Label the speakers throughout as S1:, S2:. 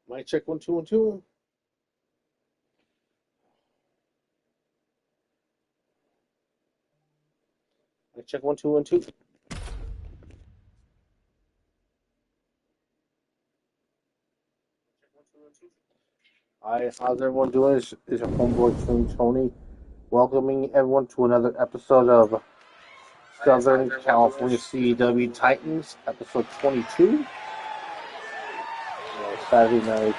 S1: Mic check 1 2 1 2. Mic check 1 2 1 2. Hi, how's everyone doing? It's your homeboy Tony, welcoming everyone to another episode of Southern California CEW Titans, episode 22. Saturday night.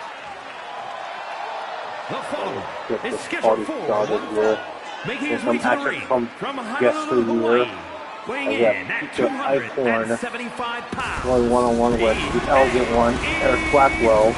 S2: The following is
S1: Party
S2: scheduled for
S1: started here.
S2: making his
S1: Some
S2: way to the
S1: action
S2: ring
S1: from
S2: Honolulu, Hawaii,
S1: yesteryear.
S2: weighing in at 275 pounds.
S1: Going one-on-one with the elegant one, Eric Blackwell.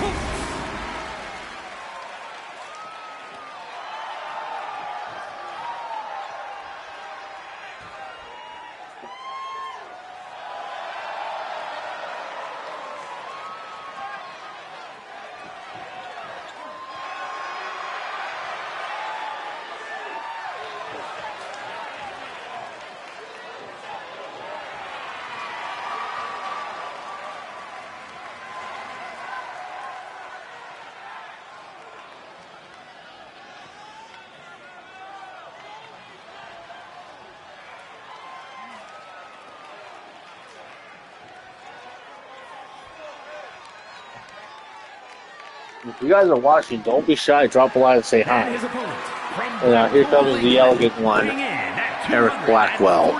S1: If you guys are watching, don't be shy. Drop a line and say hi. And now here comes the elegant one, Eric Blackwell.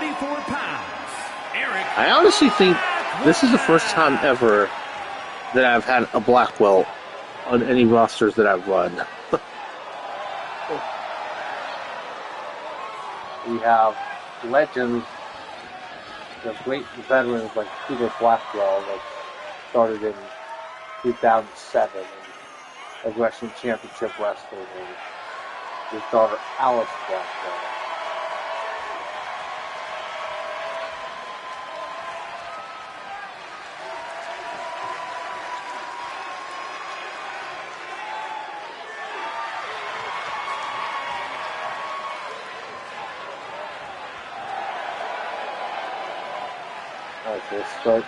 S1: I honestly think this is the first time ever that I've had a Blackwell on any rosters that I've run. We have legends, the great veterans like Peter Blackwell that started in 2007 and Aggression Championship Wrestling, and his daughter Alice Blackwell. Alright, so let's start.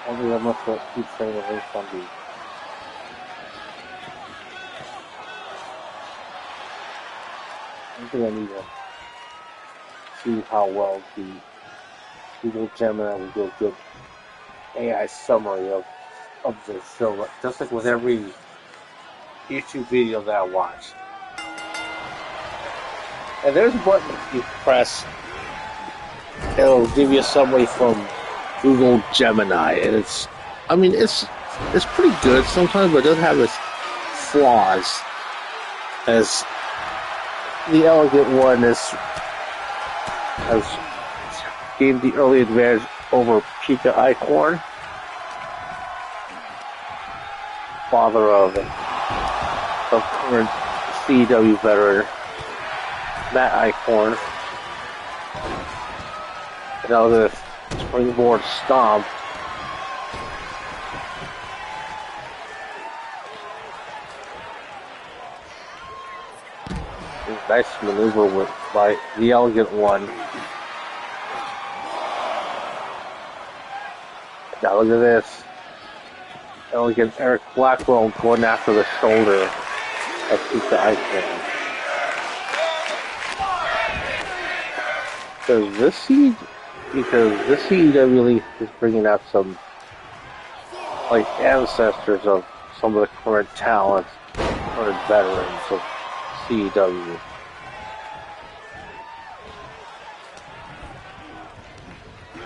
S1: I think I must keep saying the link on the I think I need to see how well the Google Gemini will do a good AI summary of the show, just like with every YouTube video that I watch. And there's a button you press, it'll give you a summary from Google Gemini, and it's pretty good sometimes, but it does have its flaws, as the elegant one has gained the early advantage over Pika Eichhorn, father of current CEW veteran Matt Eichhorn. And now the springboard stomp. Nice maneuver by the elegant one. Now look at this. Elegant Eric Blackwell going after the shoulder of Pika Eichhorn. Because this CEW league is bringing out some like ancestors of some of the current talents, current veterans of CEW.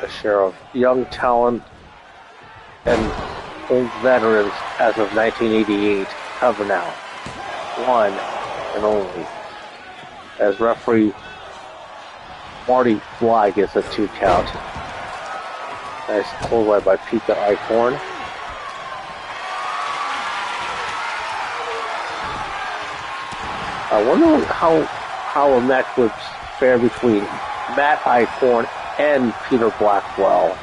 S1: A share of young talent and old veterans as of 1988 cover now. One and only. As referee Marty Fly gets a 2 count. Nice clothesline by Pika Eichhorn. I wonder how a match would fare between Matt Eichhorn and Peter Blackwell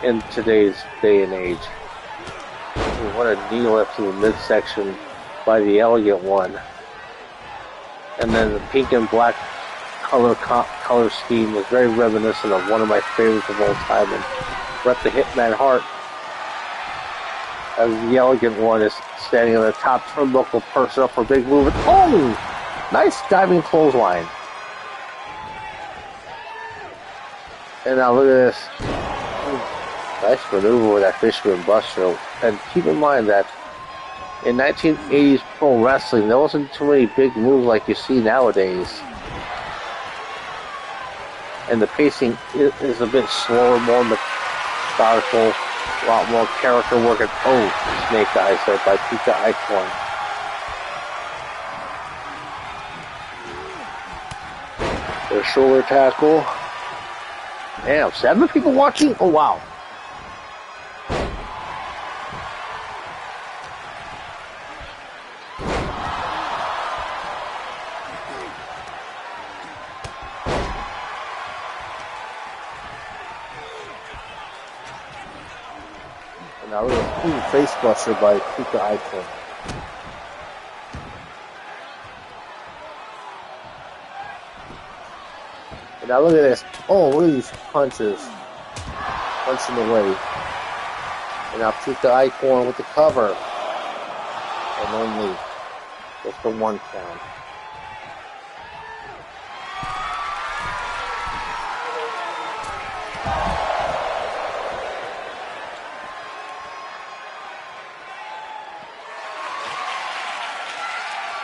S1: in today's day and age. What a knee lift to the midsection by the elegant one. And then the pink and black color scheme was very reminiscent of one of my favorites of all time, and Bret the Hitman Hart, as the Elegant One is standing on the top turnbuckle, perched up for a big move. Oh! Nice diving clothesline. And now look at this. Nice maneuver with that Fisherman Buster. And keep in mind that in 1980s pro wrestling, there wasn't too many big moves like you see nowadays. And the pacing is a bit slower, more methodical, a lot more character work. And oh, snake eyes there by Pika Icorn. Their shoulder tackle. Damn, 7 people watching? Oh, wow. And now look at a face buster by Pika Icorn. Now look at this. Oh, look at these punches. Punching away. And now Pika Icorn with the cover. And only just the 1 count.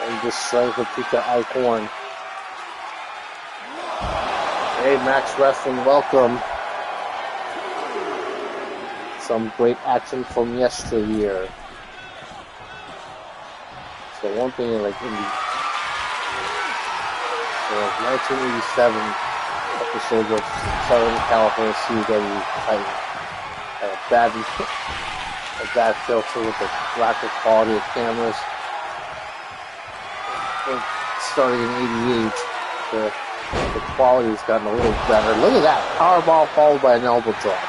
S1: And just strength of Pika Icorn. Hey, Max Wrestling, welcome. Some great action from yesteryear. So one thing like in the 1987 episode of Southern California CW Titans had a bad filter with the lack of quality of cameras. And starting in '88, the quality's gotten a little better. Look at that. Powerball followed by an elbow drop.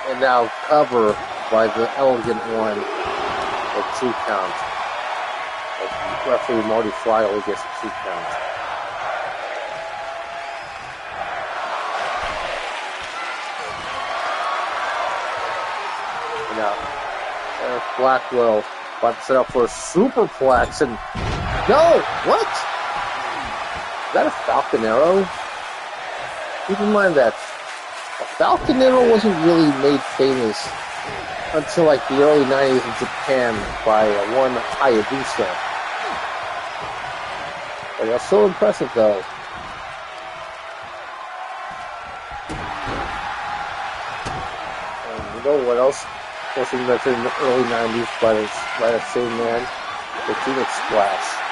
S1: And now cover by the Elegant One at 2 counts. Referee Marty Fly only gets a 2 count. And now Eric Blackwell about to set up for a superplex. And no! What? Is that a Falcon Arrow? Keep in mind that a Falcon Arrow wasn't really made famous until like the early 90s in Japan by one Hayabusa. But it's so impressive though. And you know what else was invented in the early 90s by the same man? The Phoenix Splash.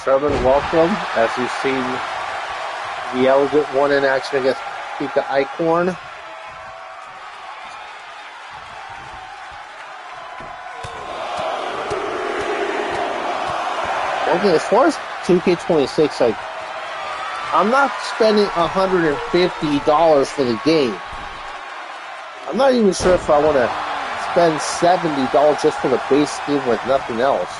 S1: Sherman, welcome, as you've seen the Elegant One in action against Pika Icorn. Okay, as far as 2K26, like, I'm not spending $150 for the game. I'm not even sure if I want to spend $70 just for the base game with nothing else.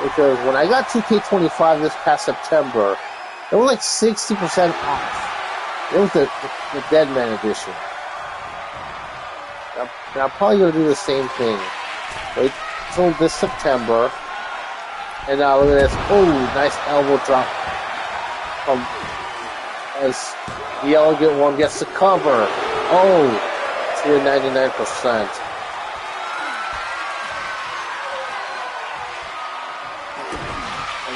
S1: Because when I got 2K25 this past September, it was like 60% off. It was the Deadman edition. Now I'm probably going to do the same thing. Wait until this September. And now look at this. Oh, nice elbow drop. As the Elegant One gets the cover. Oh, to 99%.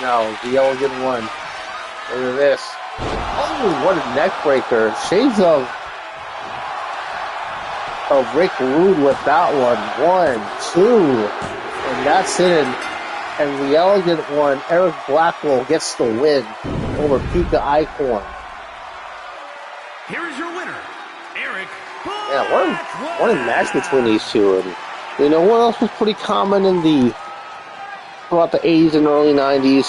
S1: Now, the Elegant One. Look at this. Oh, what a neck breaker. Shades of Rick Rude with that one. 1, 2. And that's it. And And the elegant one, Eric Blackwell, gets the win over Pika Icorn.
S2: Here is your winner, Eric Blackwell.
S1: Yeah, what a match between these two. And you know what else was pretty common throughout the 80s and early 90s?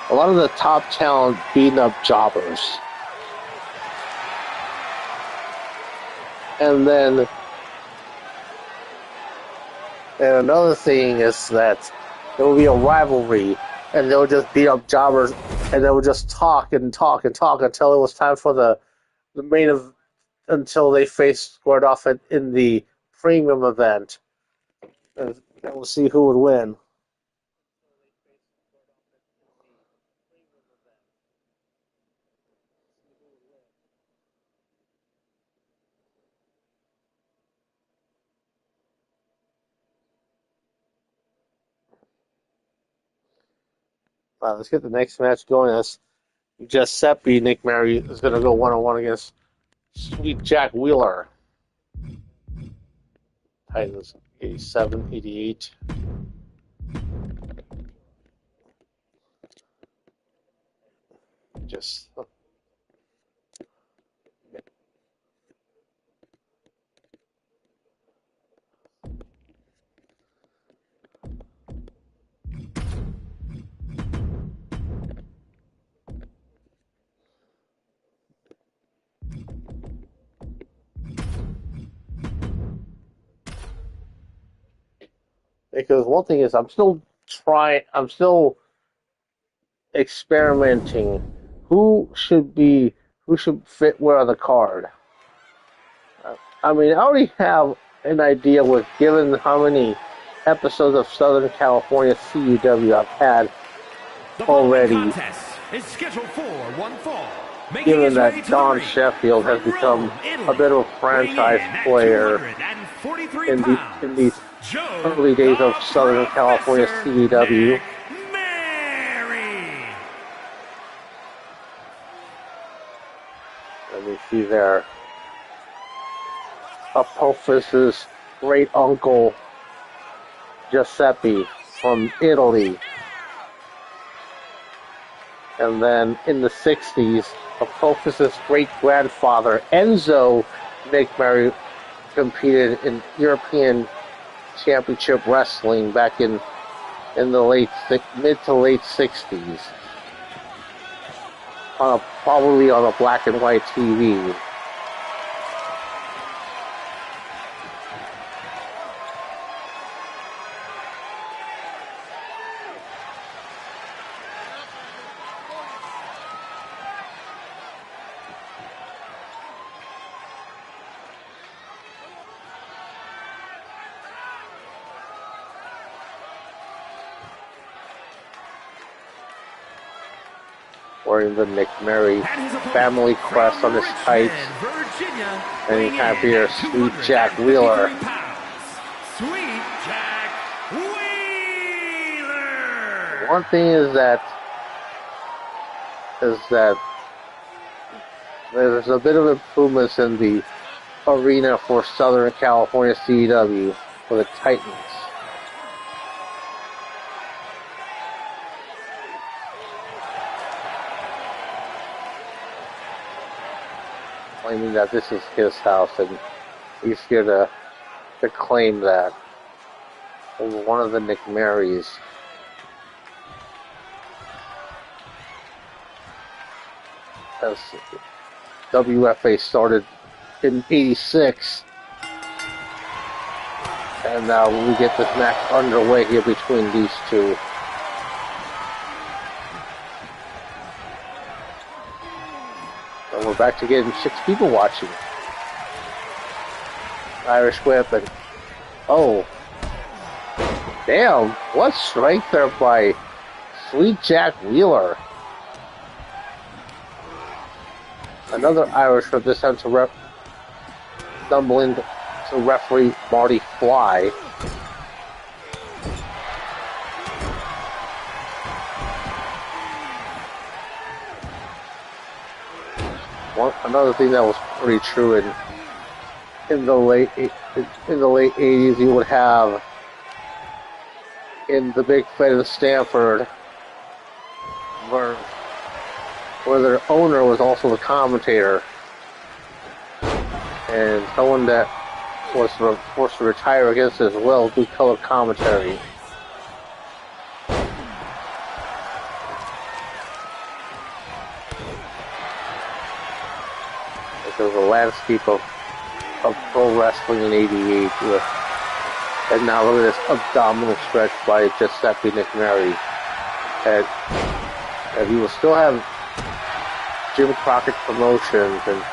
S1: A lot of the top talent beating up jobbers. And then, and another thing is that there will be a rivalry, and they'll just beat up jobbers, and they will just talk and talk and talk until it was time for the main of until they squared off in the premium event, and we'll see who would win. Let's get the next match going. As Giuseppe Nick Mary is going to go one-on-one against Sweet Jack Wheeler. Titans 87, 88. Just because one thing is I'm still experimenting who should fit where on the card. I mean, I already have an idea with given how many episodes of Southern California CUW I've had already.
S2: Is scheduled for one fall.
S1: Given that Don Sheffield has become a bit of a franchise player in these early days of Southern California CUW. Let me see there. Apophis' great uncle Giuseppe from Italy. And then in the 60s, Apophis' great-grandfather, Enzo McMurray, competed in European Championship Wrestling back in the mid to late 60s. Probably on a black and white TV. Wearing the Nick Mary family crest on his tights. And you have here Sweet Jack Wheeler.
S2: Sweet Jack Wheeler.
S1: One thing is that there's a bit of improvements in the arena for Southern California CW for the Titans. Claiming that this is his house, and he's here to claim that over one of the Nick Marys. As WFA started in '86, and now we get this match underway here between these two. And we're back to getting 6 people watching. Irish whip, and oh, damn, what strength there by Sweet Jack Wheeler. Another Irish whip, this time to stumbling to referee Marty Fly. Another thing that was pretty true in the late 80s, you would have in the big fight of Stanford, where their owner was also the commentator, and someone that was forced to retire against his will do color commentary. There was a landscape of pro wrestling in '88 with, and now look at this abdominal stretch by Giuseppe McMurray. And you will still have Jim Crockett Promotions and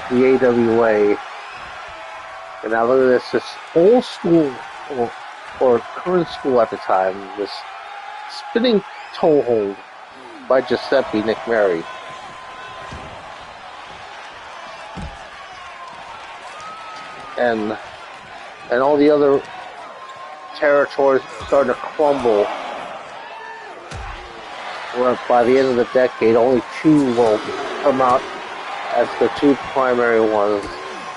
S1: the AWA. And now look at this old school, or current school at the time, this spinning toe hold by Giuseppe McMurray. And all the other territories starting to crumble. Where by the end of the decade, only two will come out as the two primary ones.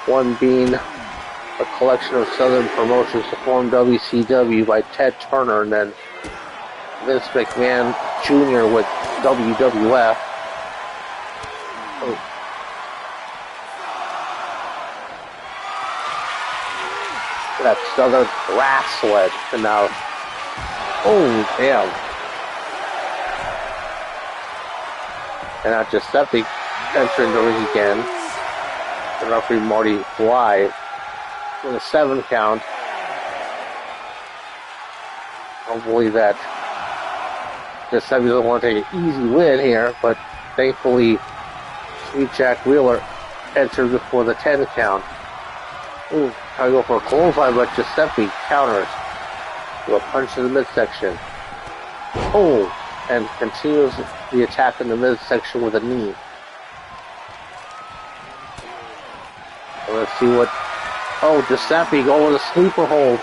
S1: One being a collection of Southern promotions to form WCW by Ted Turner, and then Vince McMahon Jr. with WWF. That Southern grass sled, and now, oh damn! And now Giuseppe entering the ring again. The referee Marty Bly with a 7 count. Hopefully that Giuseppe doesn't want to take an easy win here, but thankfully Sweet Jack Wheeler entered before the 10 count. Ooh, trying to go for a clothesline, but Giuseppe counters with a punch in the midsection. Oh, and continues the attack in the midsection with a knee. And let's see what... Oh, Giuseppe going with a sleeper hold.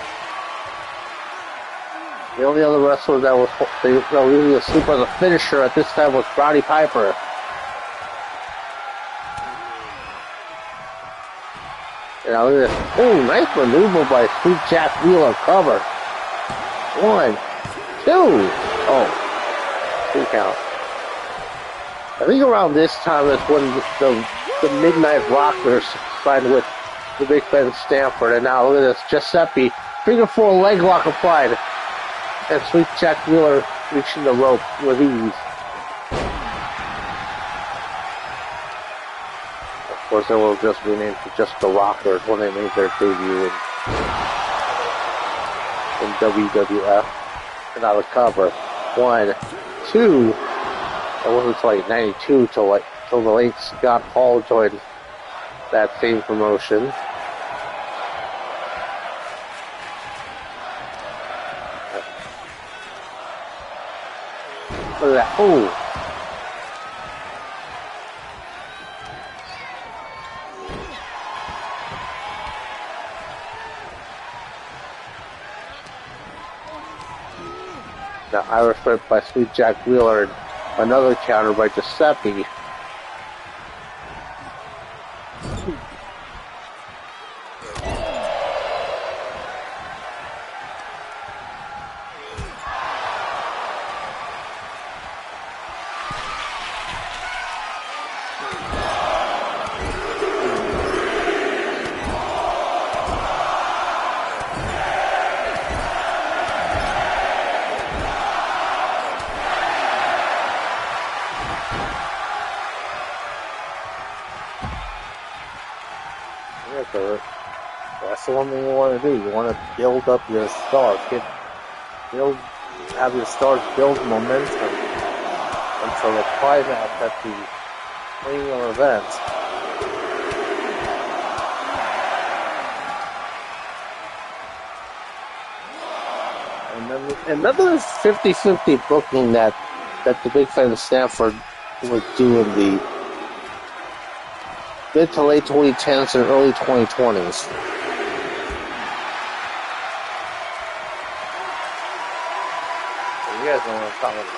S1: The only other wrestler that was using a sleeper as a finisher at this time was Roddy Piper. And now look at this. Oh, nice maneuver by Sweet Jack Wheeler. Cover. 1, 2. Oh, 2 count. I think around this time is when the Midnight Rockers signed with the Big Ben Stanford. And now look at this. Giuseppe, figure 4 leg lock applied. And Sweet Jack Wheeler reaching the rope with ease. Of course, they will just be named to just the Rockers when they made their debut in WWF. And now the cover. 1, 2. It wasn't until like 92 till the late Scott Hall joined that same promotion. Look at that. Oh. Now Irish whip by Sweet Jack Wheeler and another counter by Giuseppe. That's the one thing you want to do. You want to build up your stars. Have your stars build momentum until the climax at the premium event. And then another 50-50 booking that the Big Fan of Stanford would do in the mid to late 2010s and early 2020s. You guys know what I'm talking about.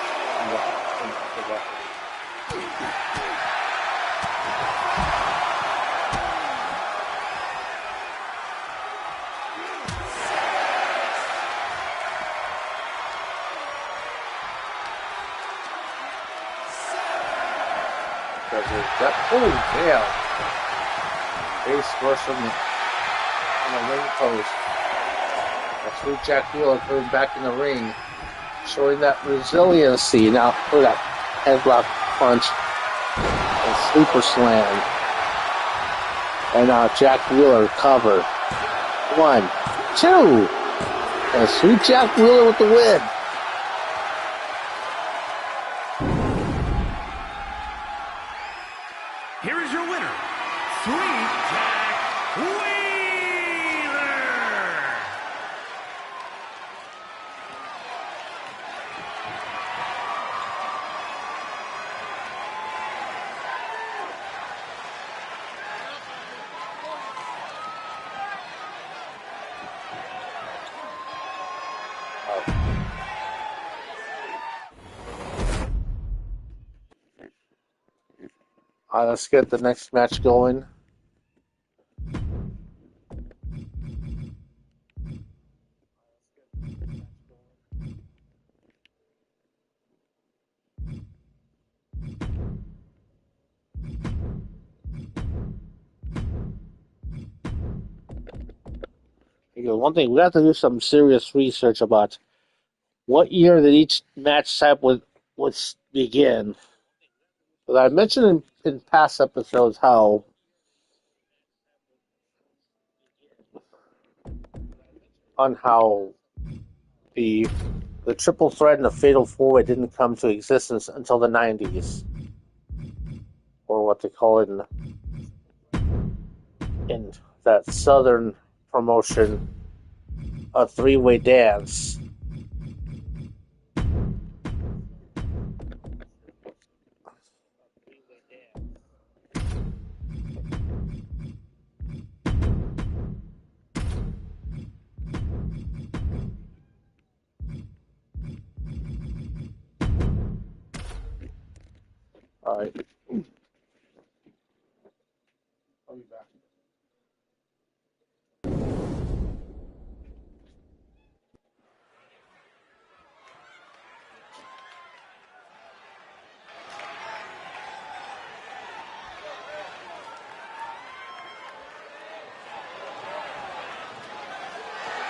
S1: Because that, oh, damn. Face first on the ring post. That's Sweet Jack Wheeler coming back in the ring. Showing that resiliency. Now, look at that headlock punch and sleeper slam. And now Jack Wheeler cover. 1, 2. And Sweet Jack Wheeler with the win.
S2: Here is your winner, Sweet Jack Wheeler.
S1: All right, let's get the next match going. Because one thing, we have to do some serious research about what year that each match type would begin. But I mentioned in past episodes how the triple threat and the fatal four-way didn't come to existence until the 90s, or what they call it in that southern promotion, a three-way dance. All right. I'll be back.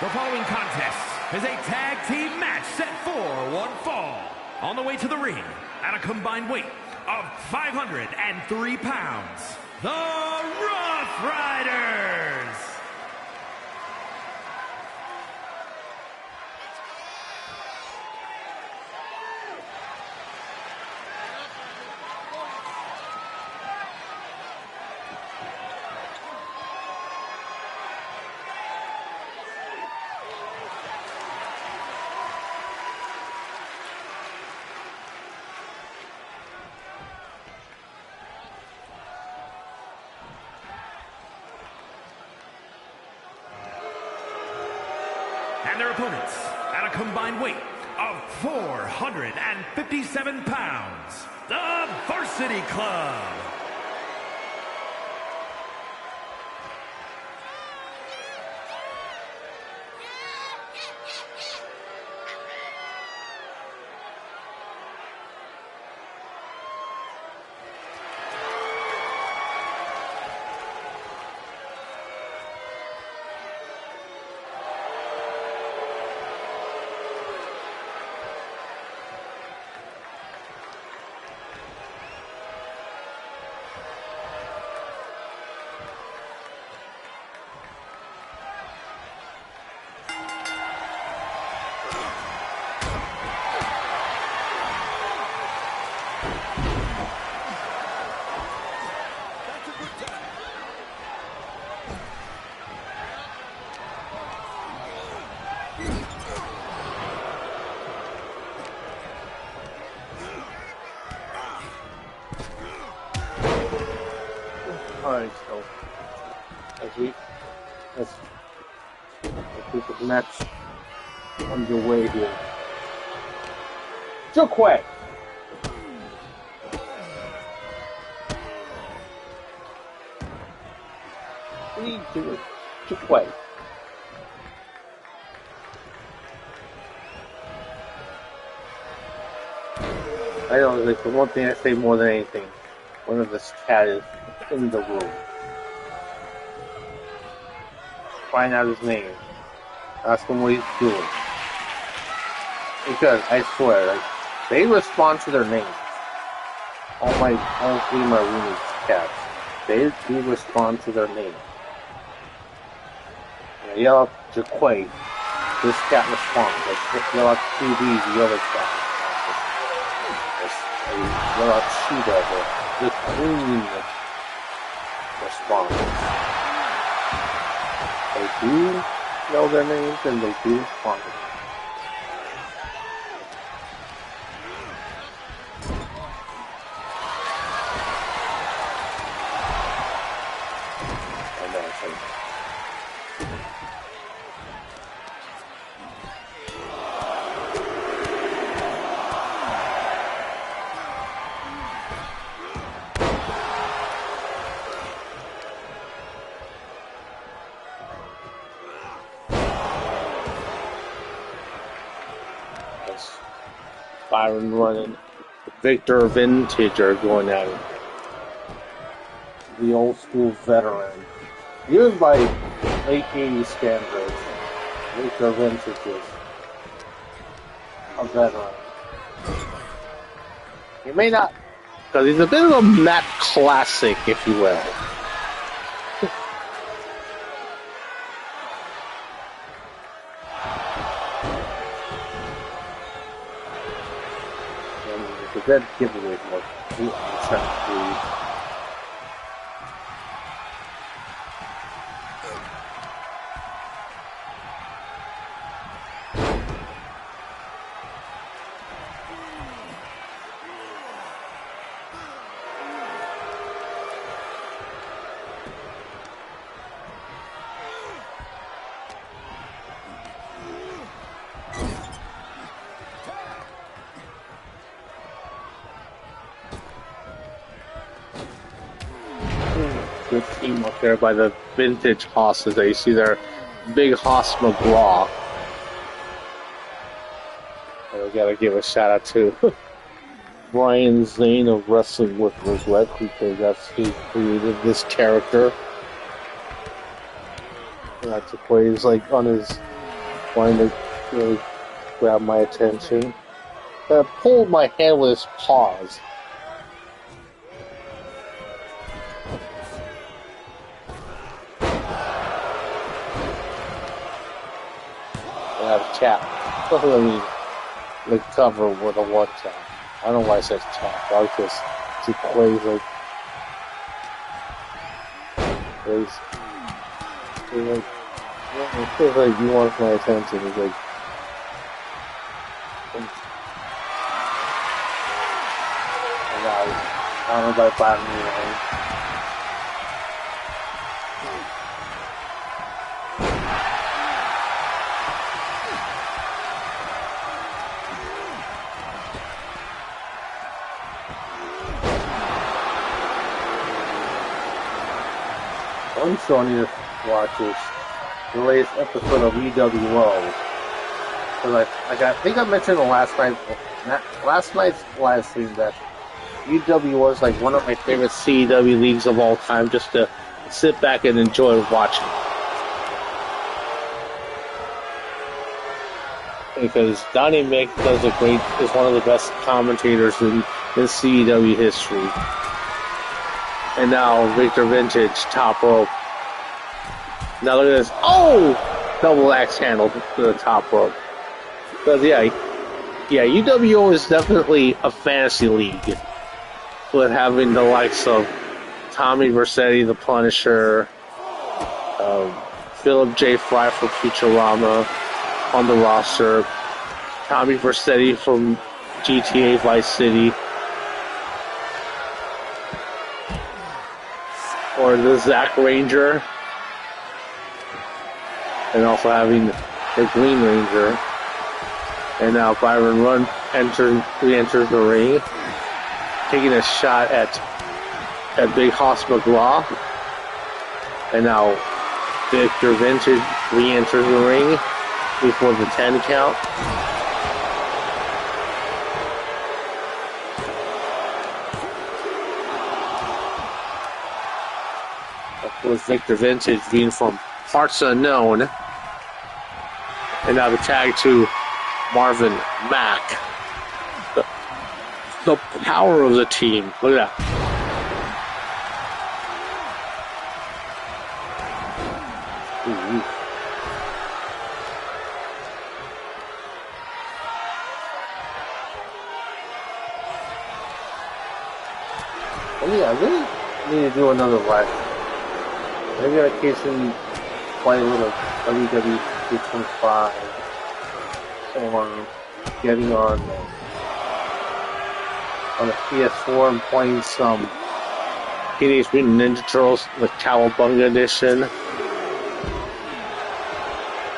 S2: The following contest is a tag team match set for one fall. On the way to the ring, at a combined weight of 503 pounds, the Rough Riders. And their opponents, at a combined weight of 457 pounds, the Varsity Club.
S1: Alright, so let's keep the match underway here. Real quick. Please do it. Too quick. I know, like the one thing I say more than anything. whenever this cat is in the room. Find out his name. Ask him what he's doing. Because I swear, like, they respond to their names. All 3 of my roommates cats, they do respond to their name. When I yell out Jaquay, this cat responds. Like, yell out QB, the other cat. Yell out Cheetah, the queen responds. They do know their names and they do respond to them. Byron running, Victor Vintage are going at it. The old school veteran. Used by late 80s standards, Victor Vintage is a veteran. He may not, because he's a bit of a Matt classic, if you will. That giveaway was good team up there by the Vintage Hosses. You see their big Hoss McGraw. We gotta give a shout out to Brian Zane of Wrestling with Regret, because that's who created this character. That's why he's like on his trying to really grab my attention. Pulled my hand with his paws. Tap. I mean, the cover with a one tap. I don't know why I said tap. I because he plays like. He's like, you want my attention. He's like. I don't know about bottom me. One show I need to watch is the latest episode of EWO. Because I think I mentioned last night's live stream that EWO is like one of my favorite CW leagues of all time, just to sit back and enjoy watching. Because Donnie Mick is one of the best commentators in CW history. And now Victor Vintage, top rope. Now look at this. Oh! Double axe handle to the top rope. Because yeah, UWO is definitely a fantasy league. With having the likes of Tommy Vercetti, the Punisher, Philip J. Fry from Futurama on the roster, Tommy Vercetti from GTA Vice City, or the Zack Ranger, and also having the Green Ranger. And now Byron Run re-enters the ring, taking a shot at Big Hoss McGraw. And now Victor Vintage re-enters the ring before the 10 count. with Victor Vintage being from Parts Unknown. And now the tag to Marvin Mack. The power of the team. Look at that. Ooh. Oh yeah, I really need to do another live. Maybe I occasionally play a little WWE 225 or getting on the PS4 and playing some Teenage Mutant Ninja Turtles, the Cowabunga edition,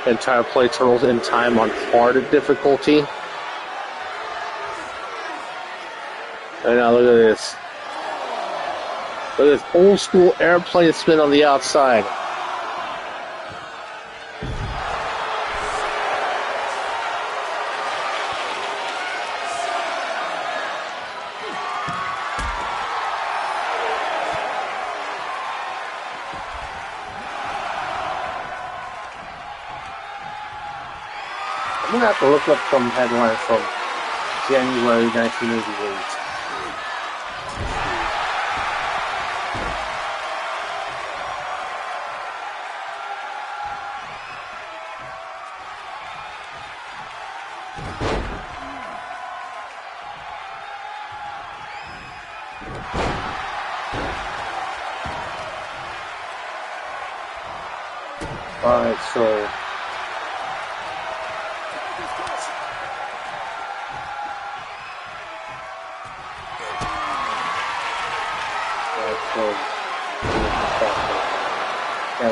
S1: and try to play Turtles in Time on hard difficulty. And now look at this. Look at this old school airplane spin on the outside. I'm going to have to look up some headlines from January 1988. Alright, so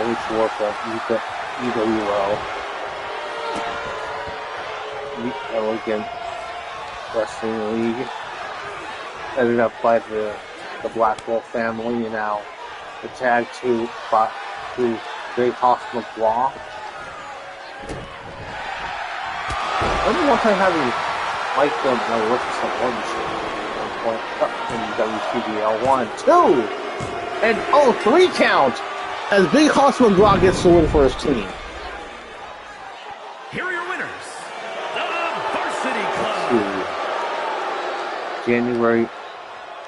S1: which work on EWL, the Elegant Wrestling League, headed up by the Blackwell family, and now the tag to Great Hospital Block. I remember one time having Mike work with some organ in WCBL 1, 2, and 3 count as Big Hospital Block gets the win for his team.
S2: Here are your winners, the Varsity Club.
S1: January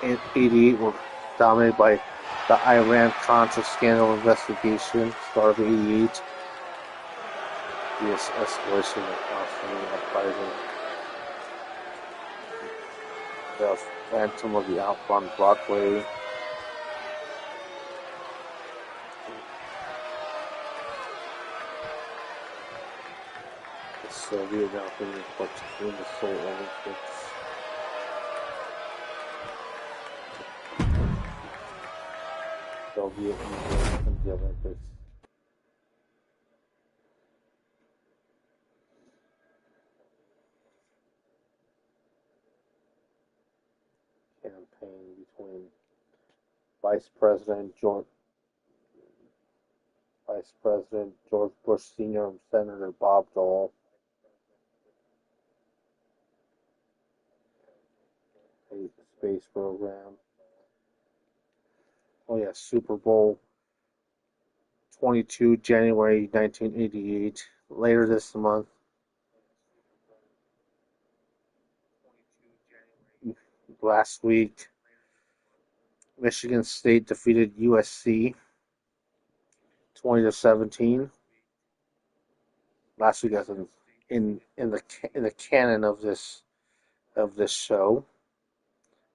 S1: 88 were dominated by the Iran-Contra scandal investigation, start of 88. This escalation of constantly uprising. The Phantom of the Opera on Broadway. The Soviet Alchemy between the Soul Olympics. Soviet Union and the Olympics. Campaign between Vice President George Bush Sr. and Senator Bob Dole. A space program. Oh yeah, Super Bowl 22, January 1988. Later this month. Last week, Michigan State defeated USC 20-17. Last week, as in the canon of this show.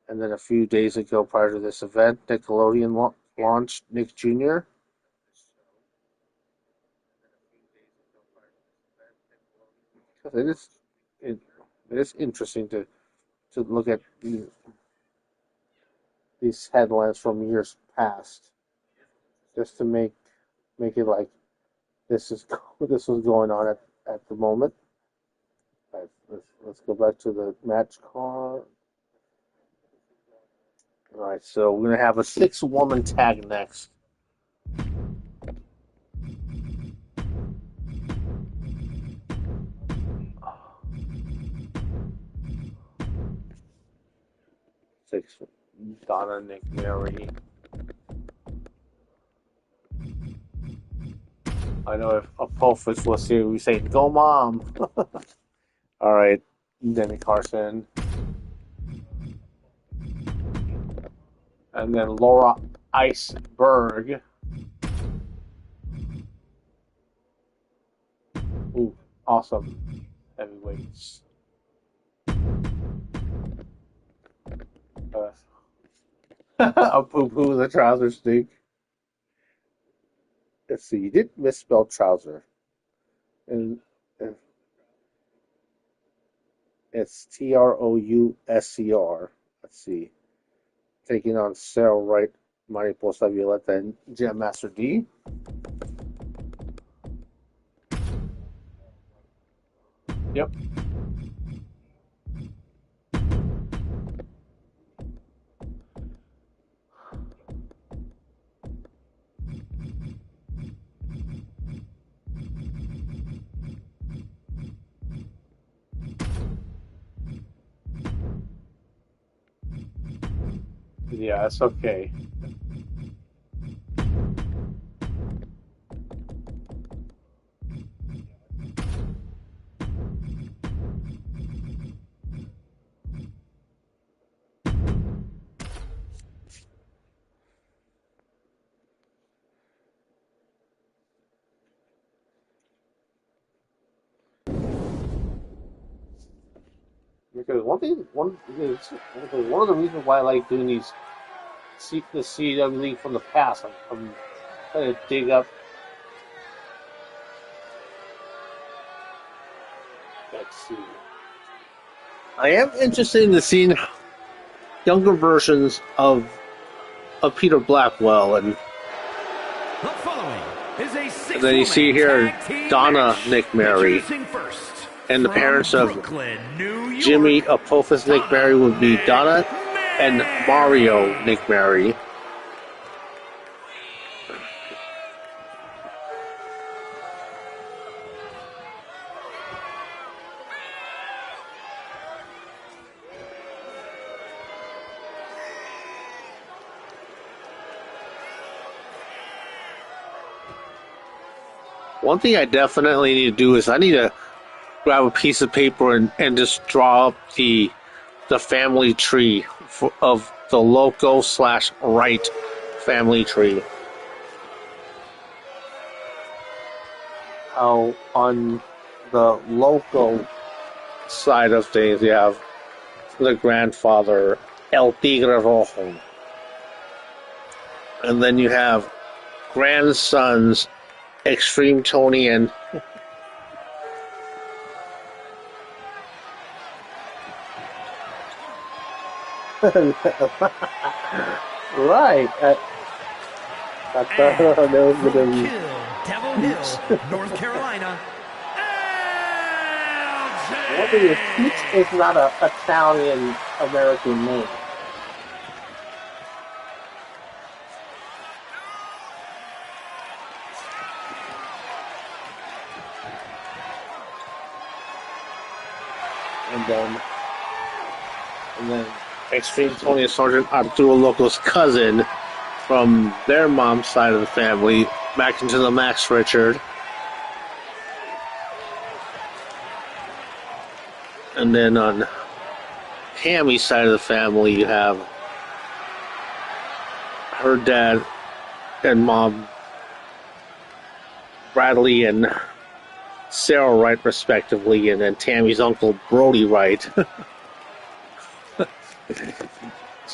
S1: And then a few days ago, prior to this event, Nickelodeon launched Nick Jr. It is interesting to look at these headlines from years past, just to make it like this was going on at the moment. Right, let's go back to the match card. All right, so we're gonna have a 6-woman tag next. Six, Donna, Nick, Mary. I know if Apophis was here, we say, "Go, mom." All right, Danny Carson, and then Laura Iceberg. Ooh, awesome heavyweights. A poo-poo with a trouser snake. Let's see, you did misspell trouser. And it's Trouscr. Let's see. Taking on Sarah Wright, Mariposa Violeta, and Jam Master D. Yep. Yeah, it's okay. Because one of the reasons why I like doing the CW League from the past, I'm trying to dig up. Let's see. I am interested in seeing younger versions of Peter Blackwell, and
S2: The following is a
S1: and then you see here Donna Nick Mary, and the parents of Jimmy Apophis Nick Mary would be Donna and Mario Nick Mary. One thing I definitely need to do is I need to grab a piece of paper and just draw up the family tree of the Loco/Wright family tree. How on the Loco side of things you have the grandfather El Tigre Rojo, and then you have grandsons Extreme Tony and right. I thought that was going to be
S2: Devil Hill, North Carolina.
S1: What is Peach is not an Italian American name. And then Extreme Tony and Sergeant Arturo Loco's cousin from their mom's side of the family, back into the Max Richard. And then on Tammy's side of the family, you have her dad and mom, Bradley and Sarah Wright, respectively, and then Tammy's uncle, Brody Wright.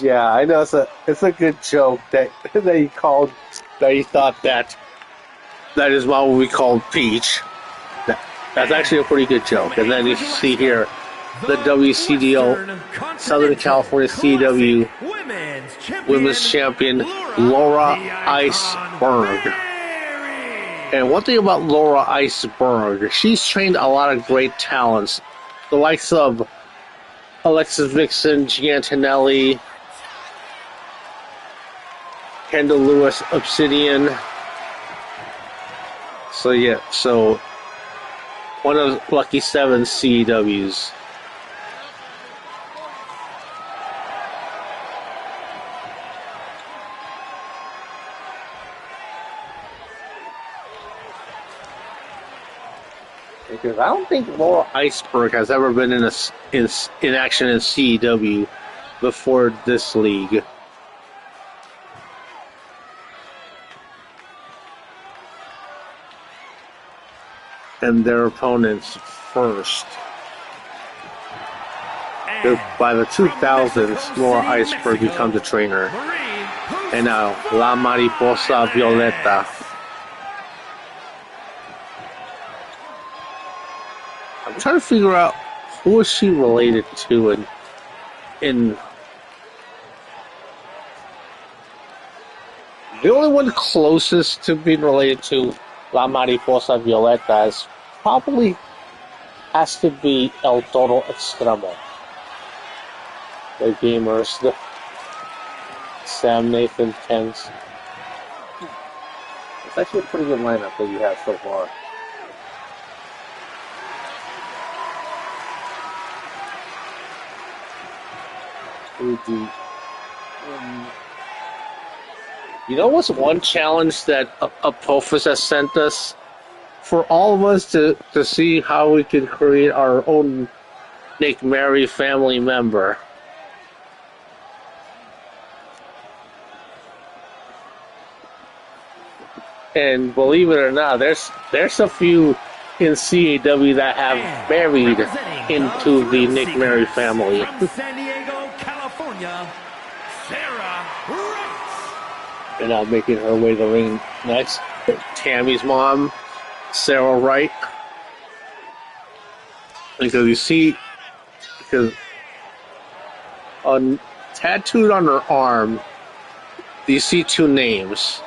S1: Yeah, I know it's a good joke that he thought that his mom would be called Peach. That's actually a pretty good joke. And then you see here the WCDO Southern California CW Women's Champion Laura Iceberg. And one thing about Laura Iceberg, she's trained a lot of great talents, the likes of Alexis Vixen, Giantinelli, Kendall Lewis, Obsidian. So one of Lucky Seven's CEWs. Because I don't think Laura Iceberg has ever been in action in CEW before this league. And their opponents first. By the 2000s, Laura Iceberg becomes a trainer. And now, La Mariposa Violeta. I'm trying to figure out who is she related to in the only one closest to being related to La Mariposa Violeta is probably has to be El Toro Extremo. The gamers, the Sam, Nathan, Kens. It's actually a pretty good lineup that you have so far. You know what's one challenge that Apophis has sent us? For all of us to see how we can create our own Nick Mary family member. And believe it or not, there's a few in CAW that have married into the Nick Mary family.
S2: From San Diego, California, Sarah Wright.
S1: And now making her way to the ring next, Tammy's mom, Sarah Wright. Because you see, tattooed on her arm, you see two names.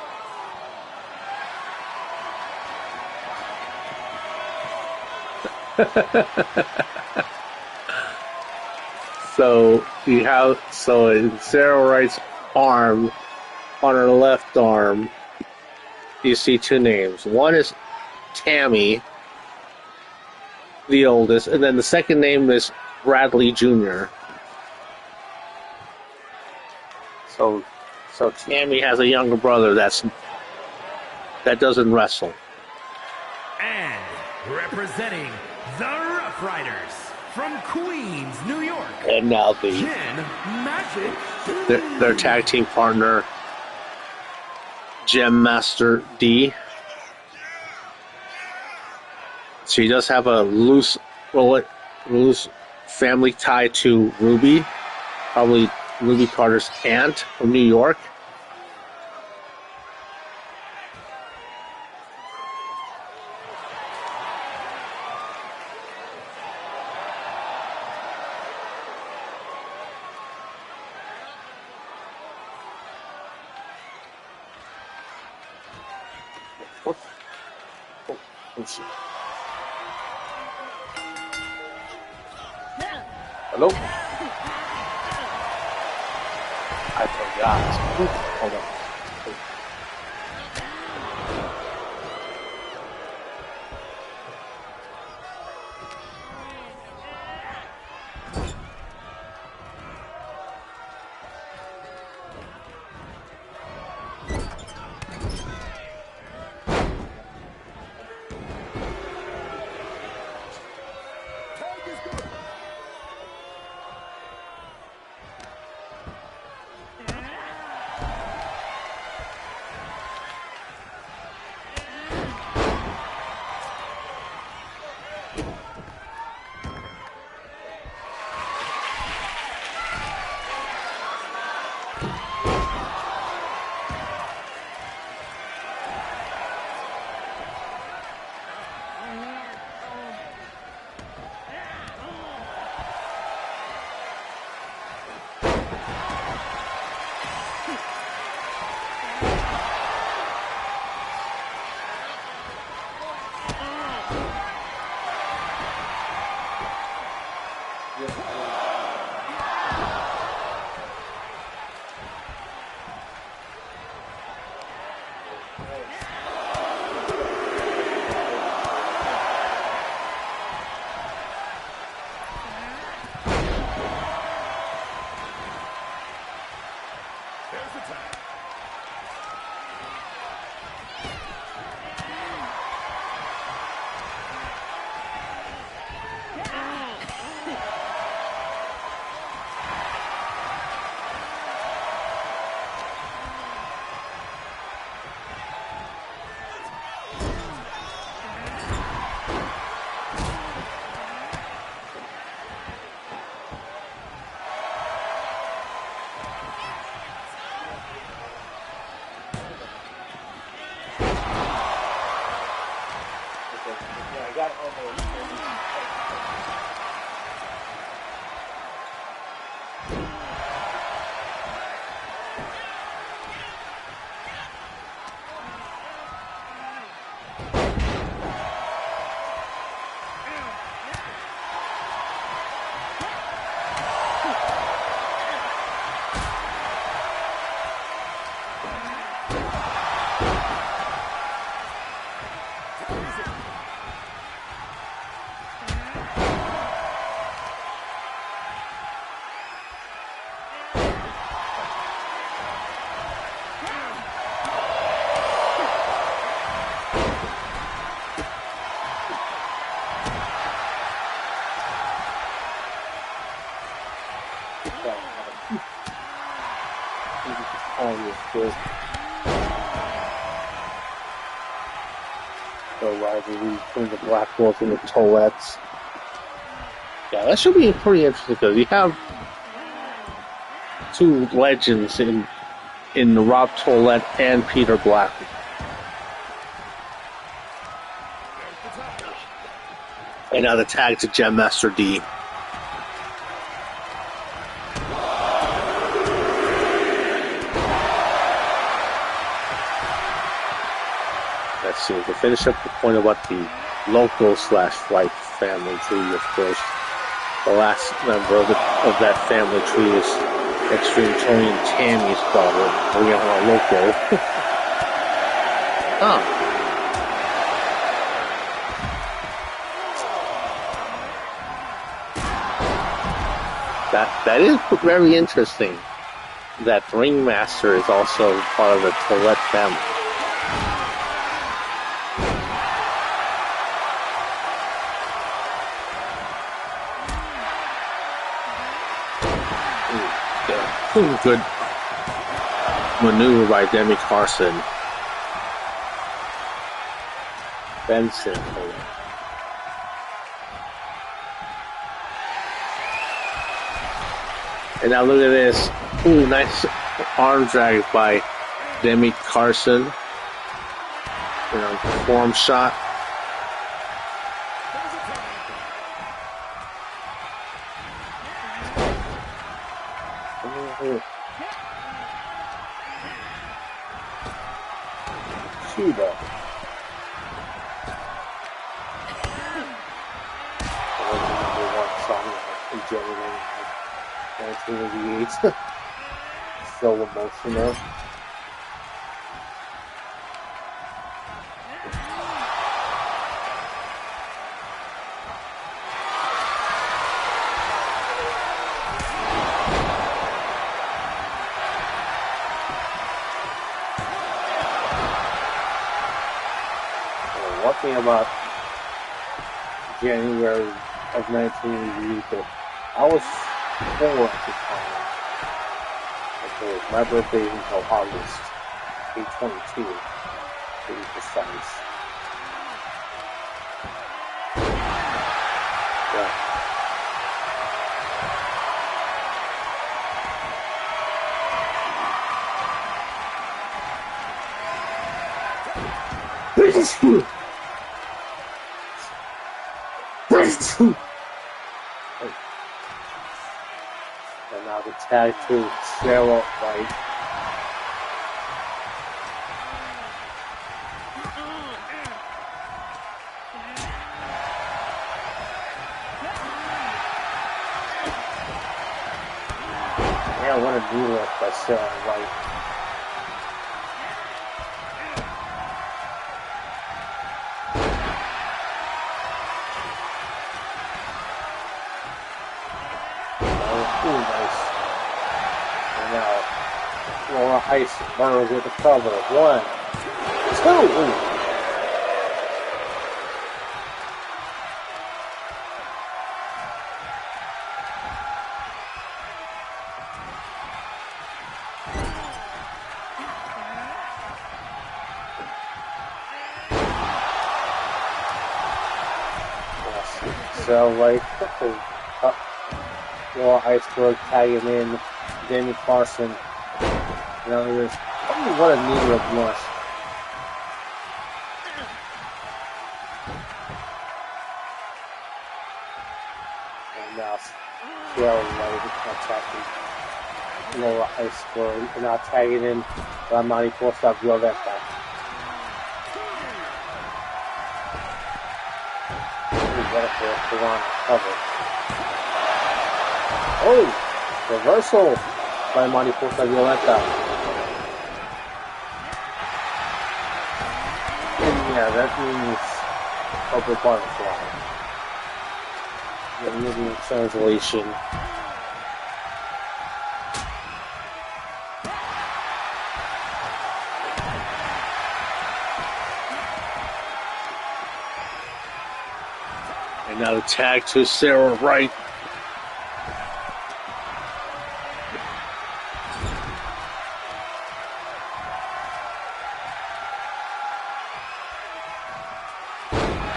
S1: So in Sarah Wright's arm, on her left arm, you see two names. One is Tammy, the oldest, and then the second name is Bradley Jr. So Tammy has a younger brother that doesn't wrestle.
S2: And representing the Rough Riders from Queens, New York.
S1: And now their tag team partner, Gem Master D. She does have a loose family tie to Ruby, probably Ruby Carter's aunt from New York. Hello? I forgot. Ooh, hold on. The rivalry between the Black Wolves and the Toilettes. Yeah, that should be pretty interesting because you have two legends in Rob Toilette and Peter Black. And now the tag to Gem Master D. Let's see, to finish up the point about the local/flight family tree, of course, the last member of that family tree is Extreme Tony and Tammy's daughter. We have our local. Oh. That is very interesting. That Ringmaster is also part of the Toilette family. Good maneuver by Demi Carson. Benson. And now look at this. Ooh, nice arm drag by Demi Carson. Form shot. Cuba. 1988. So emotional. One thing about January of 1988, I was 4 at the time. My birthday is until August 8/22, to be precise. Yeah. And now the tag to Sarah White. Yeah, what a knee lift by Sarah White. Laura Heisberg with the cover. 1, 2. So, like, Laura Heisberg tagging in Demi Carson. What a knee lift was. XGWL attacking Lower Iceberg and now tagging in Ramani Costa Violetta. Cover. Oh! Reversal by Mariposa Violetta. And yeah, that means upper butterfly. The movie translation. And now the tag to Sarah Wright.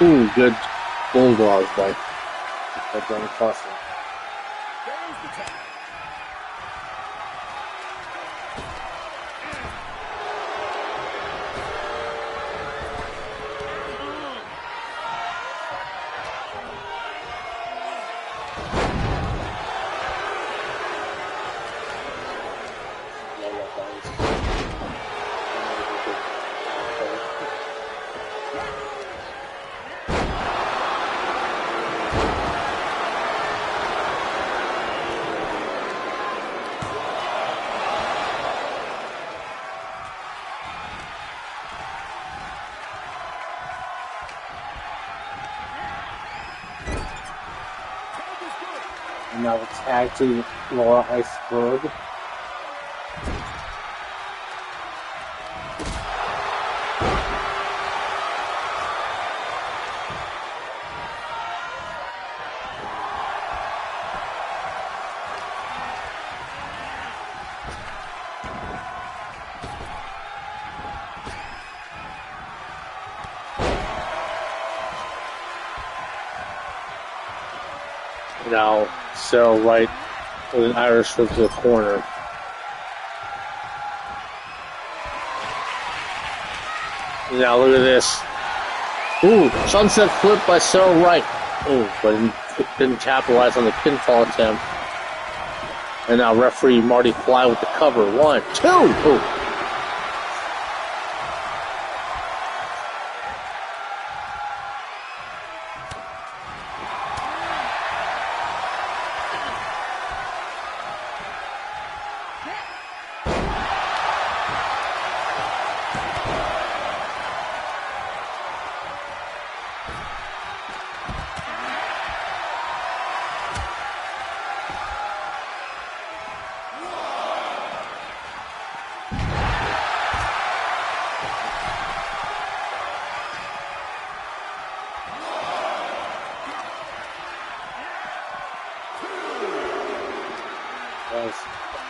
S1: Ooh, good bulldogs by Johnny Foster. And now the tag to Laura Iceberg. Now Sarah Wright with an Irish whip to the corner. Now look at this. Ooh, sunset flip by Sarah Wright. Ooh, but didn't capitalize on the pinfall attempt. And now referee Marty Fly with the cover. 1, 2. Ooh.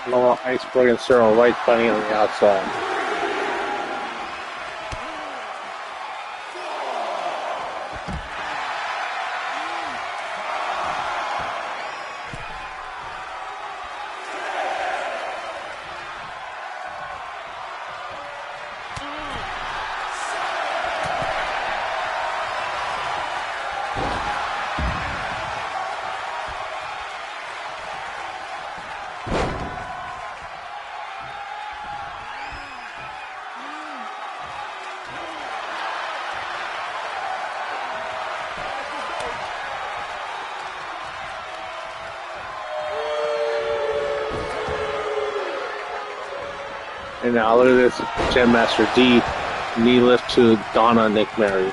S1: Laura Iceberg and Sarah Wright fighting on the outside. And now look at this, Gem Master D, knee lift to Donna Nick Mary.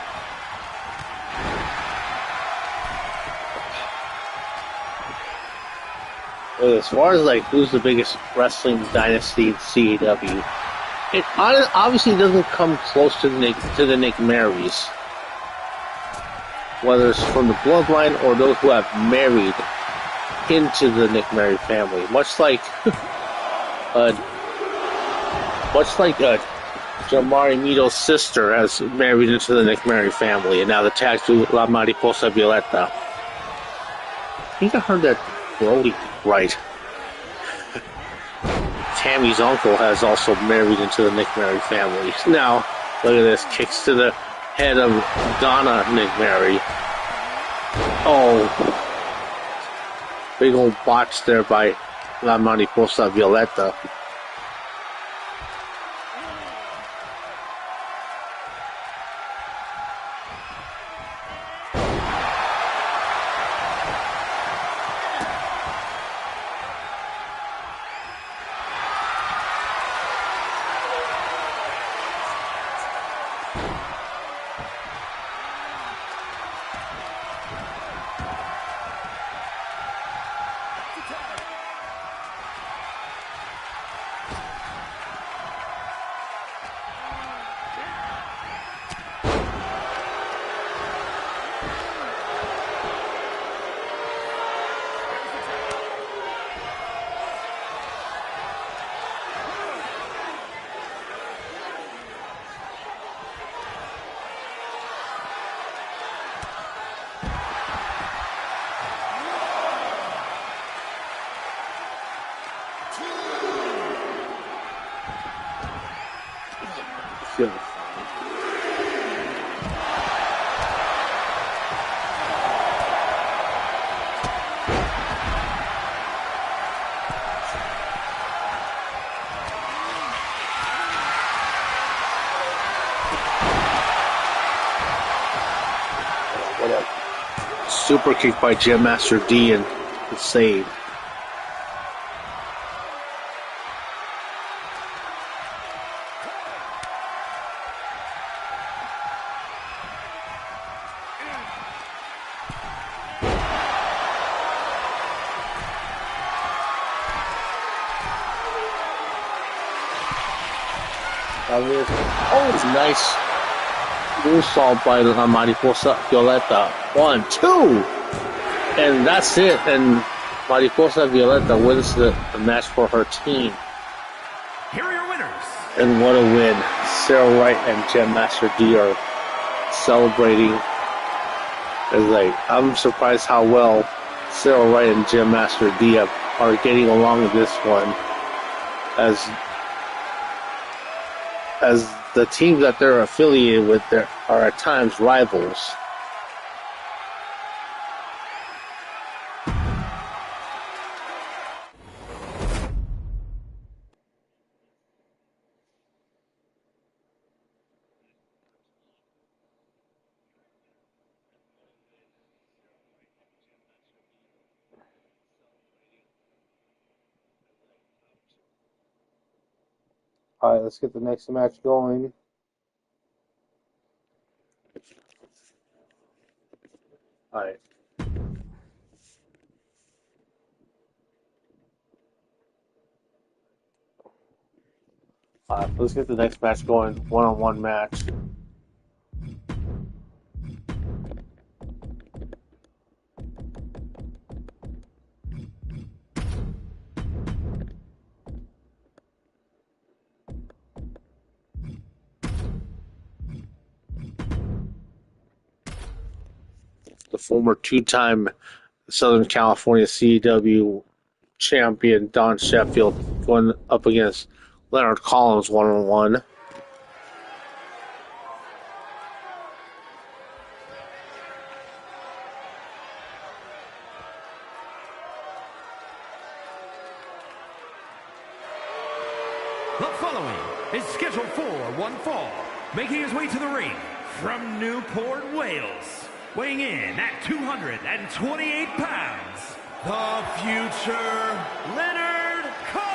S1: But as far as like who's the biggest wrestling dynasty in CAW, it obviously doesn't come close to the Nick Marys. Whether it's from the bloodline or those who have married into the Nick Mary family, much like Jamari Mito's sister has married into the Nick Mary family, and now the tag to La Mariposa Violetta. I think I heard that Brody right. Tammy's uncle has also married into the Nick Mary family. Now, look at this, kicks to the head of Donna Nick Mary. Oh. Big old botch there by La Mariposa Violeta. Sure. What a super kick by Jam Master D and the save. Oh, it's nice. Moonsault by La Mariposa Violeta. 1, 2! And that's it. And Mariposa Violeta wins the match for her team.
S2: Here are your winners.
S1: And what a win. Sarah Wright and Gem Master D are celebrating. It's like, I'm surprised how well Sarah Wright and Gem Master D are getting along with this one. As the teams that they're affiliated with are at times rivals. Alright, let's get the next match going. Alright. Let's get the next match going. One-on-one match. The former two-time Southern California CW champion Don Sheffield going up against Leonard Collins one-on-one.
S2: The following is scheduled for one fall, making his way to the ring from Newport, Wales, weighing in at 228 pounds, the future Leonard Collins.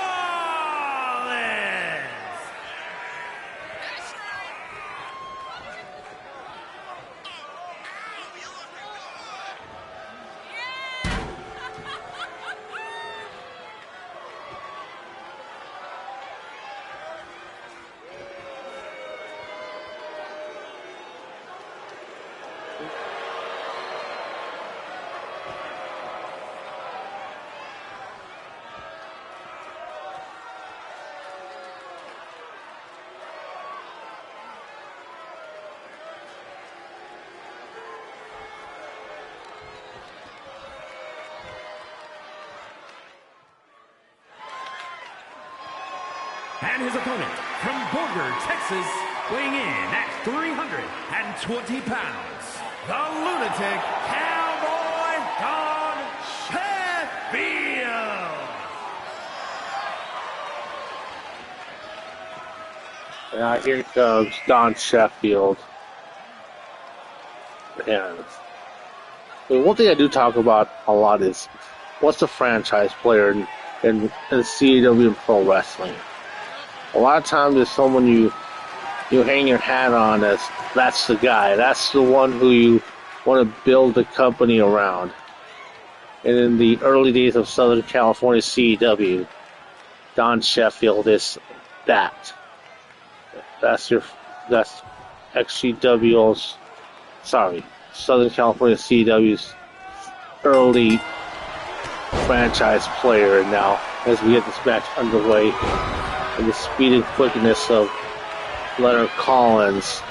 S2: And his opponent from Borger, Texas, weighing in at 320 pounds, the lunatic cowboy Don Sheffield.
S1: Now here comes Don Sheffield. And one thing I do talk about a lot is what's the franchise player in CAW and pro wrestling. A lot of times there's someone you hang your hat on as that's the guy. That's the one who you want to build the company around. And in the early days of Southern California CAW, Don Sheffield is that. That's XGWL's, Southern California CAW's early franchise player. And now, as we get this match underway, and the speed and quickness of Leonard Collins,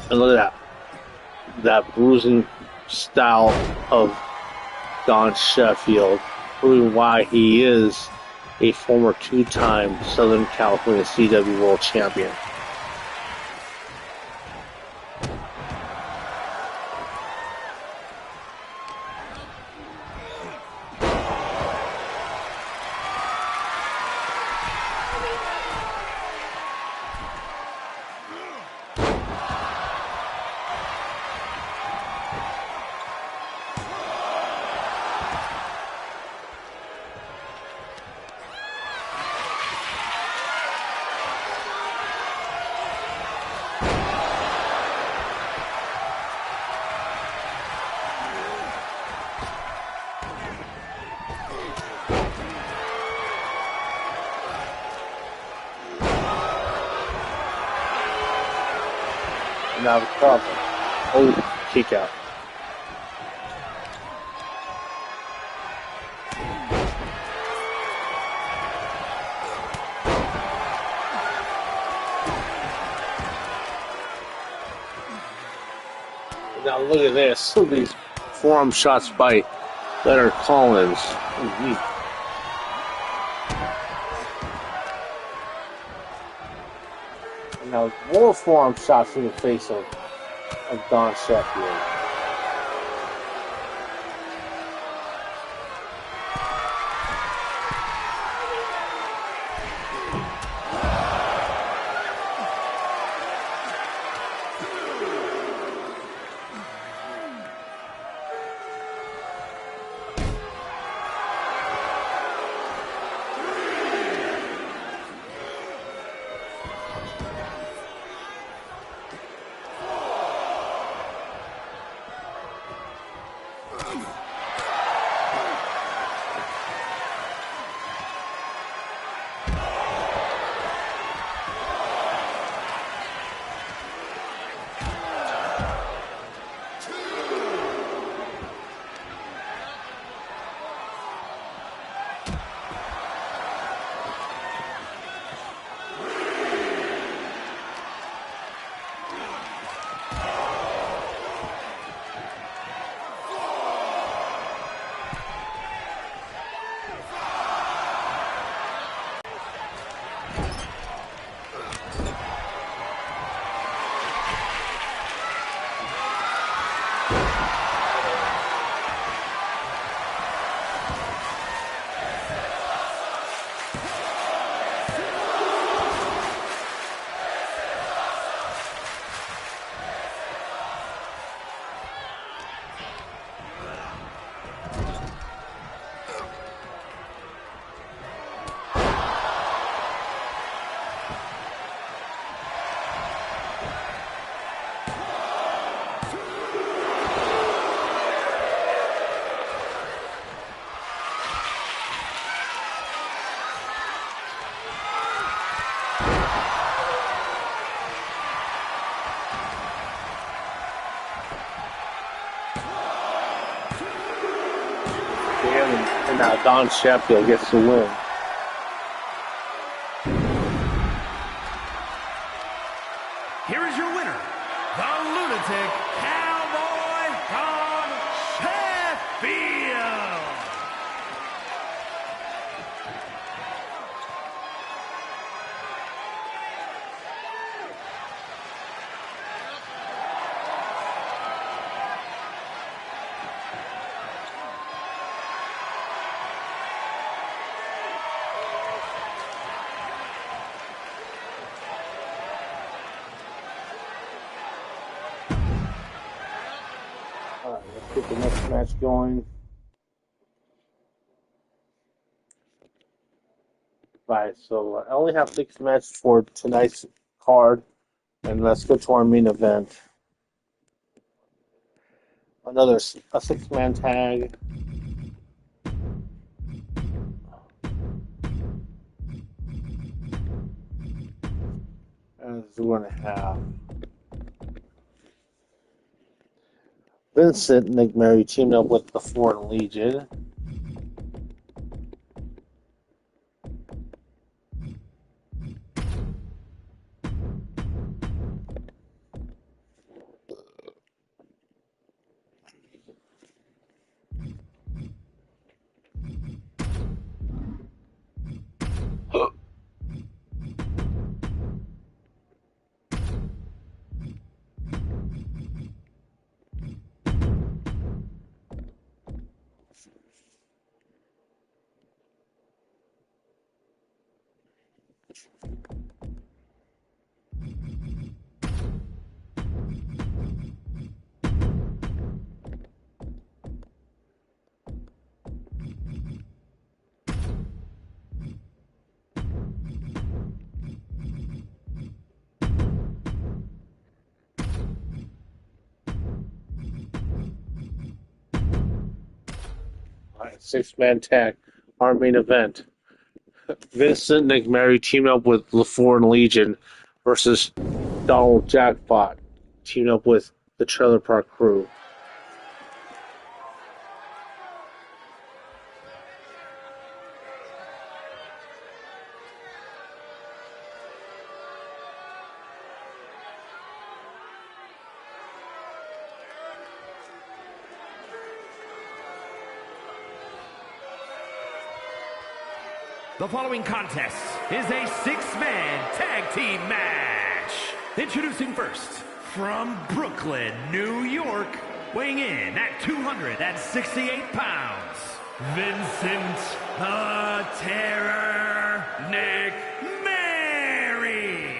S1: and look at that bruising style of Don Sheffield, proving why he is a former two-time Southern California CAW World Champion. Now the problem. Oh, kick out. Now look at this. Look at these forearm shots by Leonard Collins. Now, more forearm shots in the face of Don Sheffield. And now Don Sheffield gets the win.
S2: Here is your winner, the Lunatic Cowboy Don Sheffield.
S1: Get the next match going. Right, so I only have 6 matches for tonight's card, and let's go to our main event. A 6-man tag. As we're going to have Vincent and Nick Mary teamed up with the Foreign Legion. All right, 6-man tag. Our main event. Vincent and McMurray teamed up with the Foreign Legion versus Donald Jackpot teamed up with the Trailer Park Crew.
S2: The following contest is a 6-man tag team match. Introducing first, from Brooklyn, New York, weighing in at 268 pounds, Vincent the Terror Nick Mary.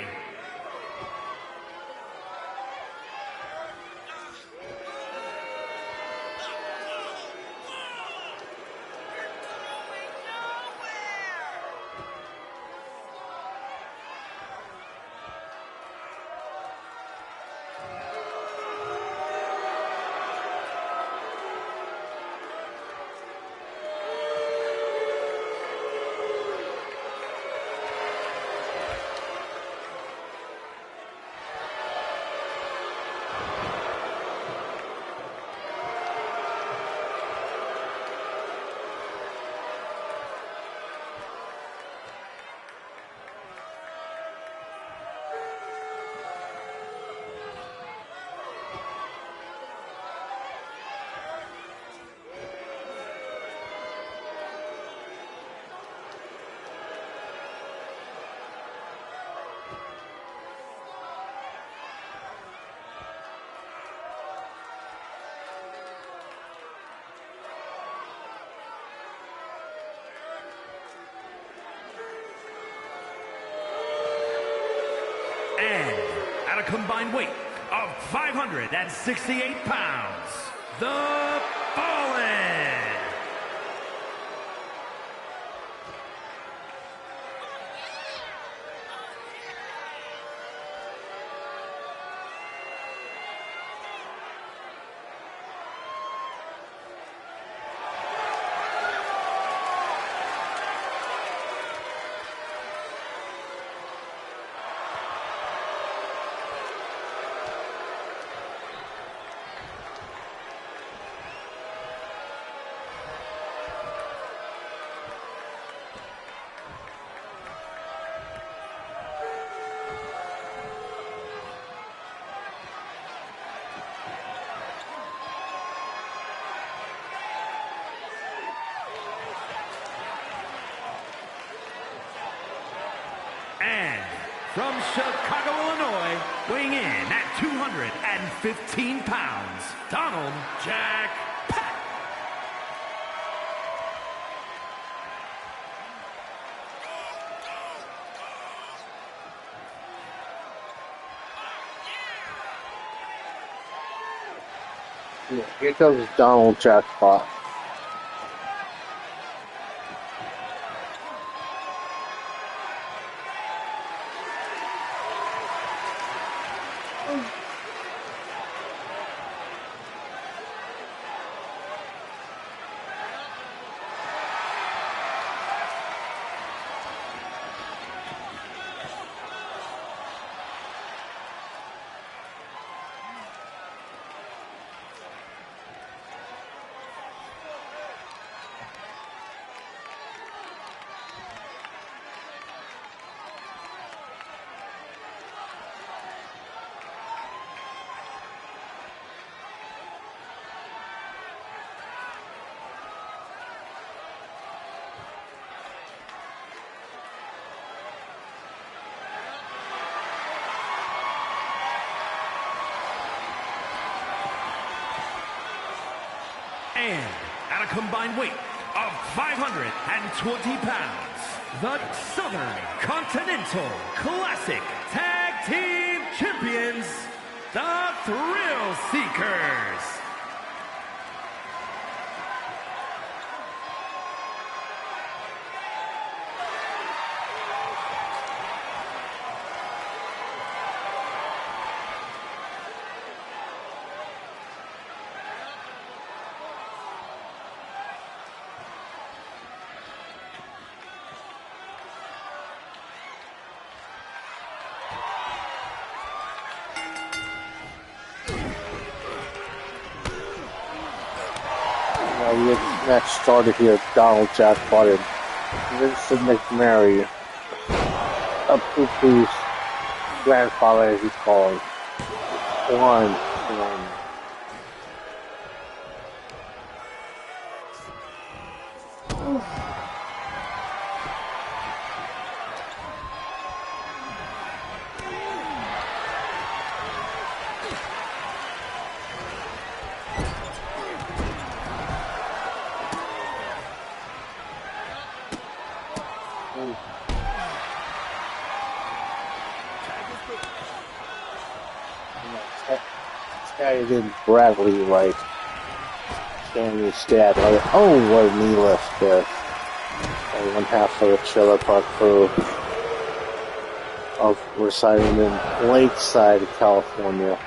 S2: And at a combined weight of 568 pounds, the Fallen. And from Chicago, Illinois, weighing in at 215 pounds, Donald Jack Pat.
S1: Yeah, here comes Donald Jackpot.
S2: And at a combined weight of 520 pounds, the Southern Continental Classic Tag Team Champions, the Thrill Seekers.
S1: We get this match started here. Donald Jackpot and Vincent McMurray, a Poo-Poo's grandfather, as he called. One. This guy did Bradley like Canyon Stat. Like, oh, what a knee lift there. And one half of the Trailer Park Crew of residing in Lakeside, California.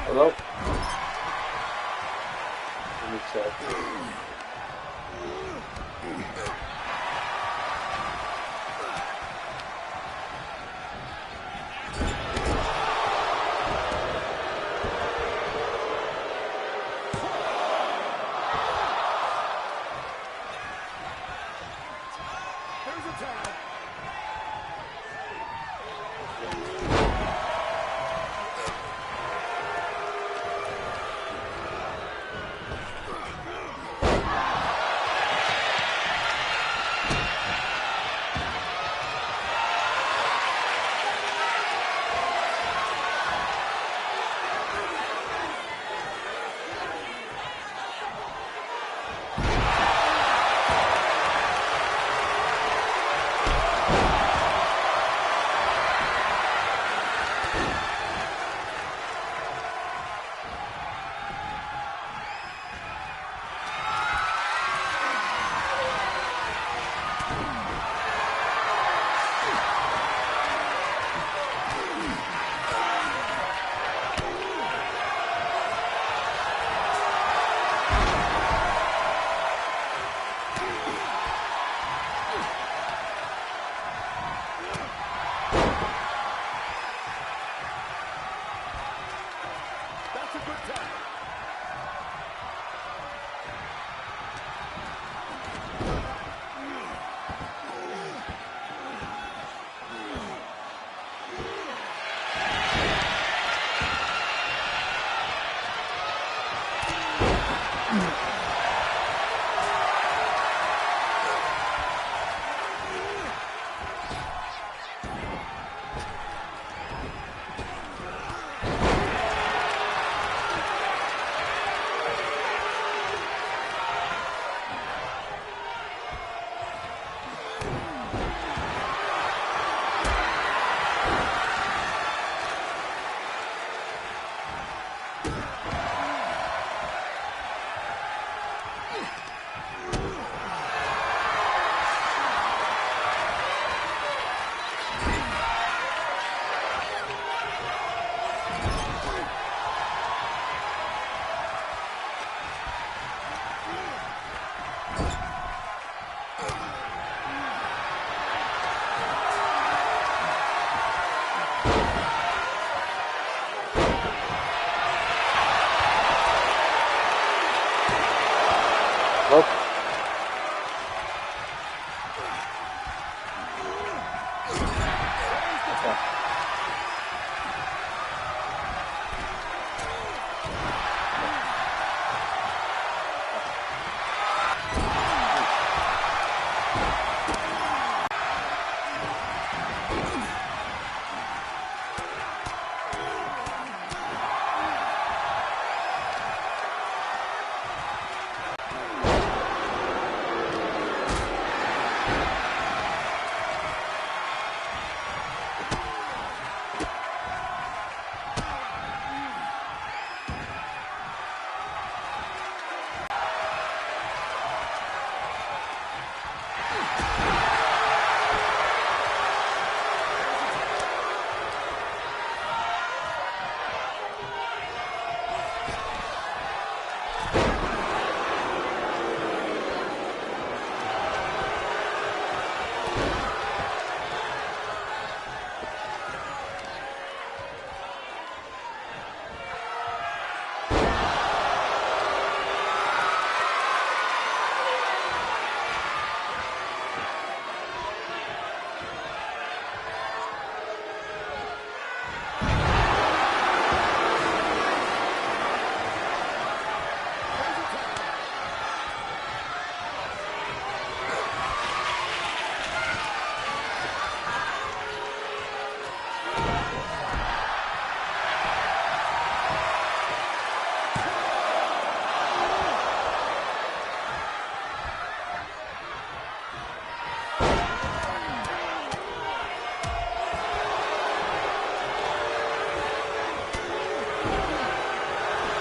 S1: Hello? Let me check.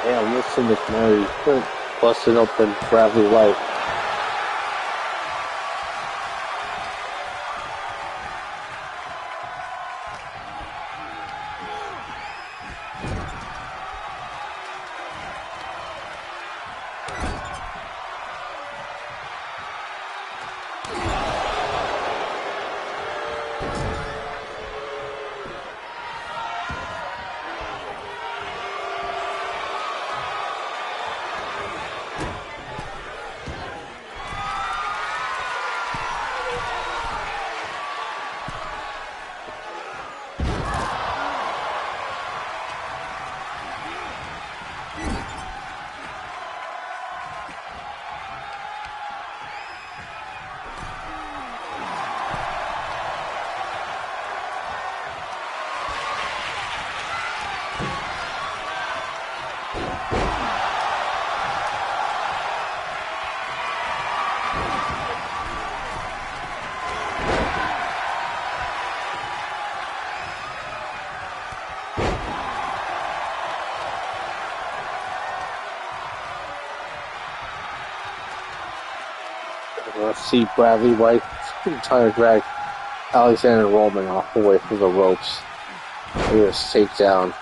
S1: Damn, listen to McMurray busting open Bradley White. Let's see Bradley White trying to drag Alexander Roman off away from the ropes. Look at this takedown.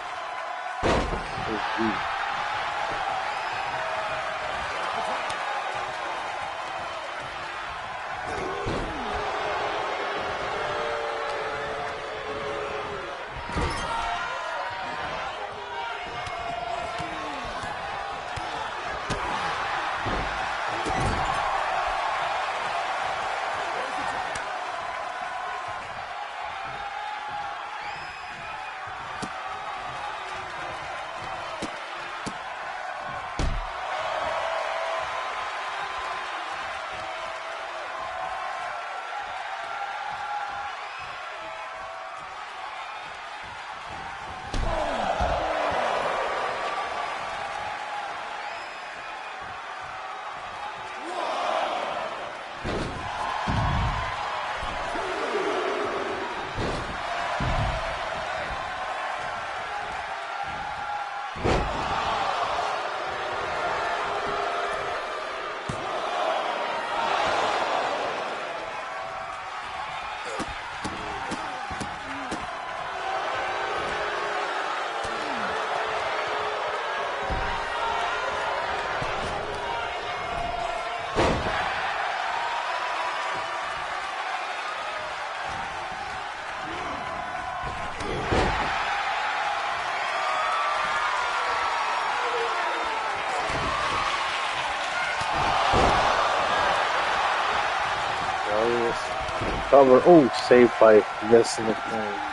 S1: cover. Oh, saved by this in the corner.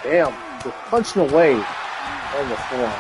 S1: Damn, they're punching away on the floor.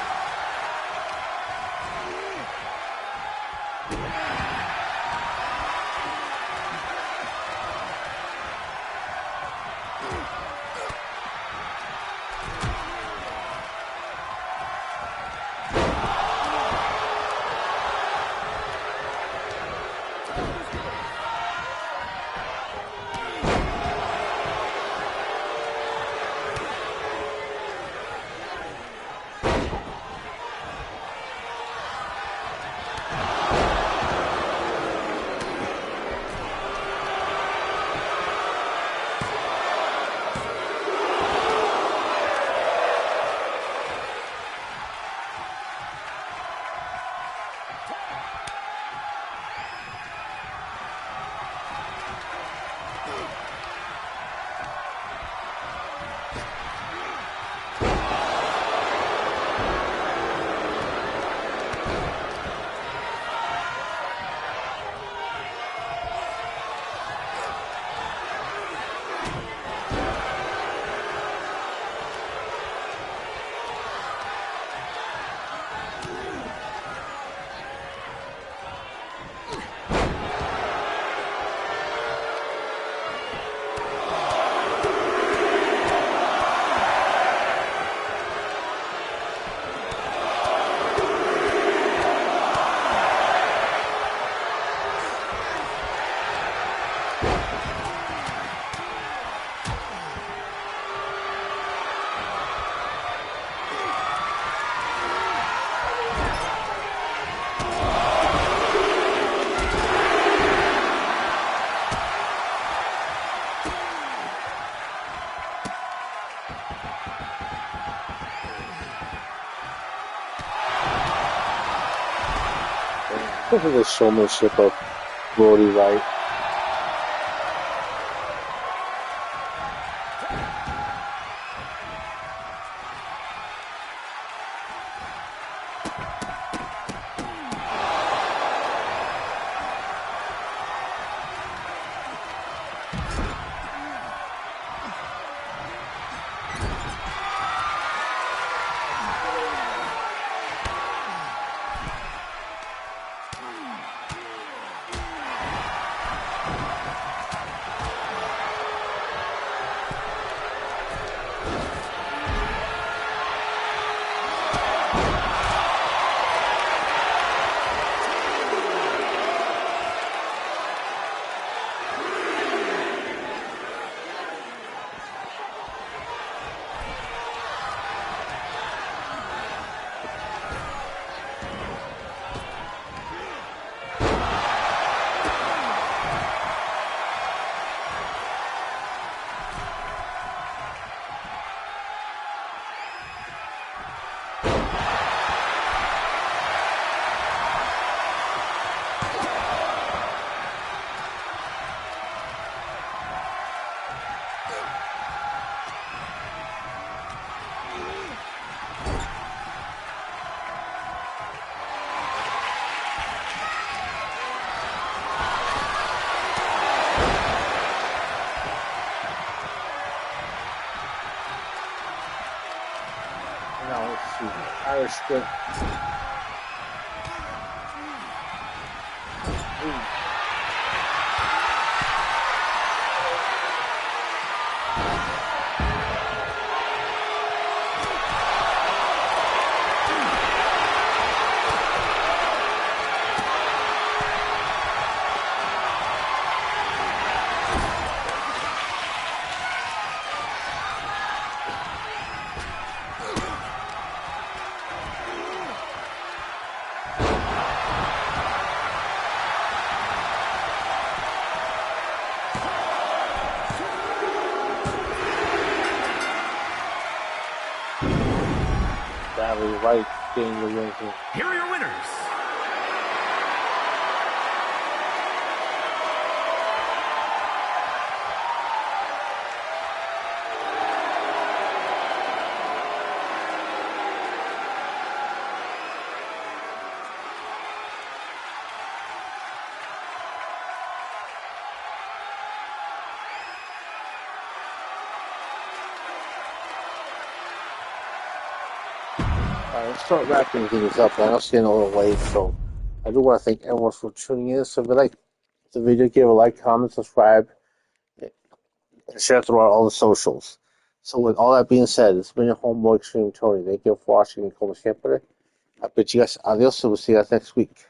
S1: Look at the showmanship of Brody Wright. Now let's see. Irish strip. have a right game to win.
S2: Here are your winners.
S1: Let's start wrapping things up. I know it's getting a little late, so I do want to thank everyone for tuning in. So if you like the video, give a like, comment, subscribe, and share it throughout all the socials. So with all that being said, it's been your homeboy Extreme Tony. Thank you for watching. I bet you guys adios, so we'll see you guys next week.